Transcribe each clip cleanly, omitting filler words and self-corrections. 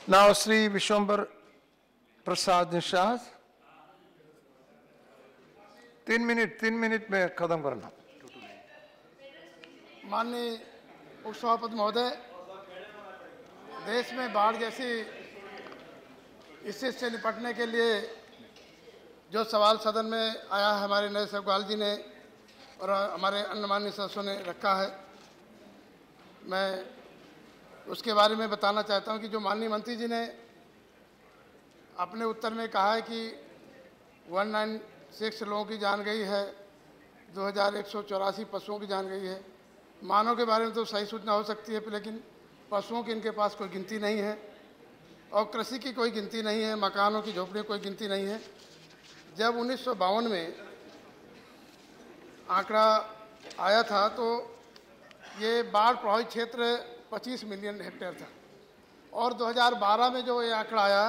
Now, Sri Vishwambar Prasad Nishad. 3 minute में खत्म करना। माननीय उपसभापति महोदय, देश में बाढ़ जैसी स्थिति से निपटने के लिए जो सवाल सदन में आया है, हमारे नए सचिवाल जी ने और हमारे अन्य माननीय सदस्यों ने रखा है, मैं उसके बारे में बताना चाहता हूं कि जो माननीय मंत्री जी ने अपने उत्तर में कहा है कि 196 लोगों की जान गई है, 2184 पशुओं की जान गई है। मानव के बारे में तो सही सूचना हो सकती है, लेकिन पशुओं की इनके पास कोई गिनती नहीं है और कृषि की कोई गिनती नहीं है, मकानों की झोपड़ियों की कोई गिनती नहीं है। जब 1952 में आंकड़ा आया था तो ये बाढ़ प्रभावित क्षेत्र 25 मिलियन हेक्टेयर था और 2012 में जो ये आंकड़ा आया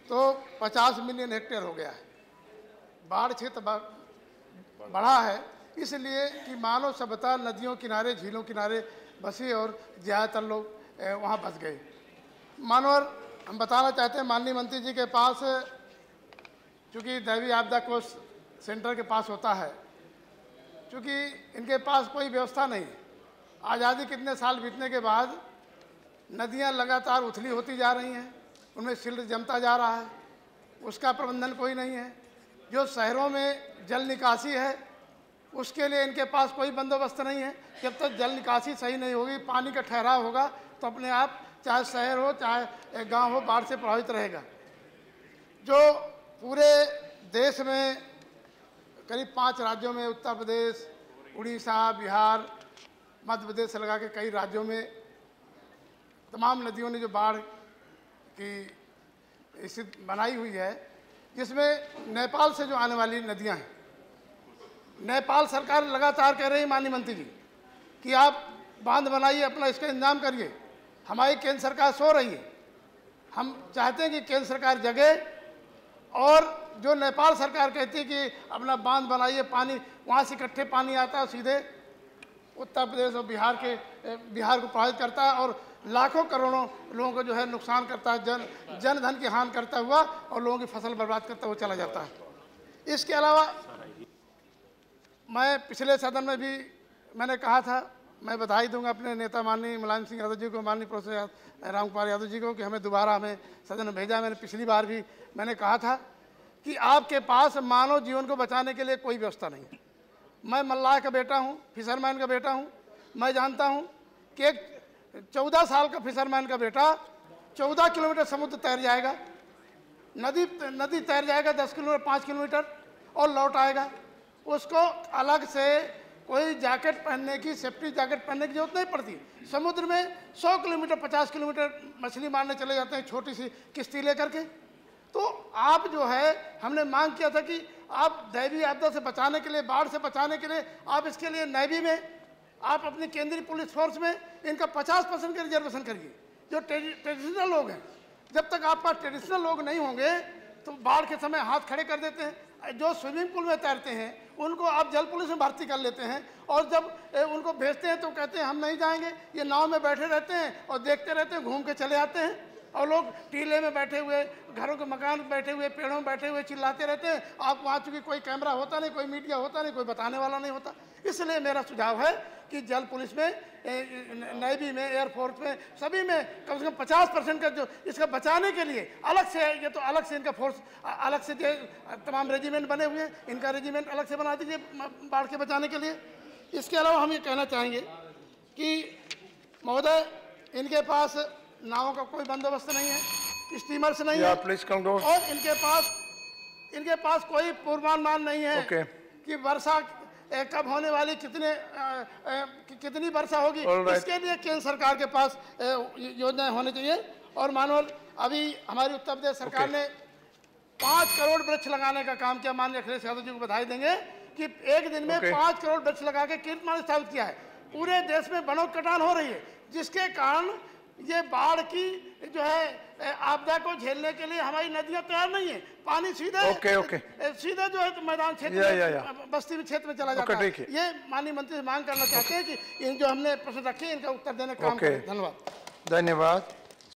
तो 50 मिलियन हेक्टेयर हो गया है। बाढ़ क्षेत्र बढ़ा है इसलिए कि मानव सभ्यता नदियों किनारे, झीलों किनारे बसी और ज़्यादातर लोग वहाँ बस गए। मानवर हम बताना चाहते हैं माननीय मंत्री जी के पास, चूँकि दैवीय आपदा कोष सेंटर के पास होता है, चूँकि इनके पास कोई व्यवस्था नहीं है। आज़ादी कितने साल बीतने के बाद नदियाँ लगातार उथली होती जा रही हैं, उनमें सिल्ट जमता जा रहा है, उसका प्रबंधन कोई नहीं है। जो शहरों में जल निकासी है उसके लिए इनके पास कोई बंदोबस्त नहीं है। जब तक जल निकासी सही नहीं होगी, पानी का ठहराव होगा तो अपने आप चाहे शहर हो चाहे गांव हो बाढ़ से प्रभावित रहेगा। जो पूरे देश में करीब 5 राज्यों में, उत्तर प्रदेश, उड़ीसा, बिहार, मध्य प्रदेश से लगा के कई राज्यों में तमाम नदियों ने जो बाढ़ की स्थिति बनाई हुई है, जिसमें नेपाल से जो आने वाली नदियां हैं, नेपाल सरकार लगातार कह रही है माननीय मंत्री जी कि आप बांध बनाइए, अपना इसका इंतजाम करिए। हमारी केंद्र सरकार सो रही है। हम चाहते हैं कि केंद्र सरकार जगे और जो नेपाल सरकार कहती है कि अपना बांध बनाइए, पानी वहाँ से इकट्ठे पानी आता है सीधे उत्तर प्रदेश और बिहार को प्रभावित करता है और लाखों करोड़ों लोगों को जो है नुकसान करता है, जन धन की हानि करता हुआ और लोगों की फसल बर्बाद करता हुआ चला जाता है। इसके अलावा मैं पिछले सदन में भी मैंने कहा था, मैं बधाई दूंगा अपने नेता माननीय मुलायम सिंह यादव जी को, माननीय प्रोफेसर रामकुमार यादव जी को कि हमें दोबारा सदन में भेजा। मैंने पिछली बार भी मैंने कहा था कि आपके पास मानव जीवन को बचाने के लिए कोई व्यवस्था नहीं है। मैं मल्लाह का बेटा हूँ, फिशरमैन का बेटा हूँ। मैं जानता हूँ कि एक 14 साल का फिशरमैन का बेटा 14 किलोमीटर समुद्र तैर जाएगा, नदी तैर जाएगा 10 किलोमीटर 5 किलोमीटर और लौट आएगा। उसको अलग से कोई जैकेट पहनने की, सेफ्टी जैकेट पहनने की जरूरत नहीं पड़ती। समुद्र में 100 किलोमीटर 50 किलोमीटर मछली मारने चले जाते हैं छोटी सी किश्ती लेकर के। तो आप जो है, हमने मांग किया था कि आप दैवीय आपदा से बचाने के लिए, बाढ़ से बचाने के लिए आप इसके लिए नेवी में, आप अपनी केंद्रीय पुलिस फोर्स में इनका 50% का रिजर्वेशन करिए। जो ट्रेडिशनल लोग हैं, जब तक आप पास ट्रेडिशनल लोग नहीं होंगे तो बाढ़ के समय हाथ खड़े कर देते हैं। जो स्विमिंग पूल में तैरते हैं उनको आप जल पुलिस में भर्ती कर लेते हैं और जब उनको भेजते हैं तो कहते हैं हम नहीं जाएंगे। ये नाव में बैठे रहते हैं और देखते रहते हैं, घूम के चले आते हैं और लोग टीले में बैठे हुए, घरों के मकान में बैठे हुए, पेड़ों में बैठे हुए चिल्लाते रहते हैं। आप वहाँ चूँकि कोई कैमरा होता नहीं, कोई मीडिया होता नहीं, कोई बताने वाला नहीं होता। इसलिए मेरा सुझाव है कि जल पुलिस में, नेवी में, एयरफोर्स में, सभी में कम से कम 50% का जो इसका बचाने के लिए अलग से, ये तो अलग से इनका फोर्स अलग से तमाम रेजिमेंट बने हुए हैं, इनका रेजिमेंट अलग से बना दीजिए बाढ़ के बचाने के लिए। इसके अलावा हम ये कहना चाहेंगे कि महोदय, इनके पास नावों का कोई बंदोबस्त नहीं है, स्टीमर से नहीं है और इनके पास कोई पूर्वानुमान नहीं है कि वर्षा कब होने वाली, कितनी वर्षा होगी। इसके लिए केंद्र सरकार के पास योजनाएं होनी चाहिए। और मानो अभी हमारी उत्तर प्रदेश सरकार ने 5 करोड़ वृक्ष लगाने का काम किया। माननीय अखिलेश यादव जी को बधाई देंगे कि एक दिन में 5 करोड़ वृक्ष लगा के कीर्तिमान स्थापित किया है। पूरे देश में वनों की कटान हो रही है, जिसके कारण ये बाढ़ की जो है आपदा को झेलने के लिए हमारी नदियां तैयार नहीं है। पानी सीधे सीधे जो है तो मैदान क्षेत्र बस्ती में क्षेत्र में चला जाता है। ये माननीय मंत्री से मांग करना चाहते हैं कि इन जो हमने प्रश्न रखे इनका उत्तर देने का काम करें। धन्यवाद।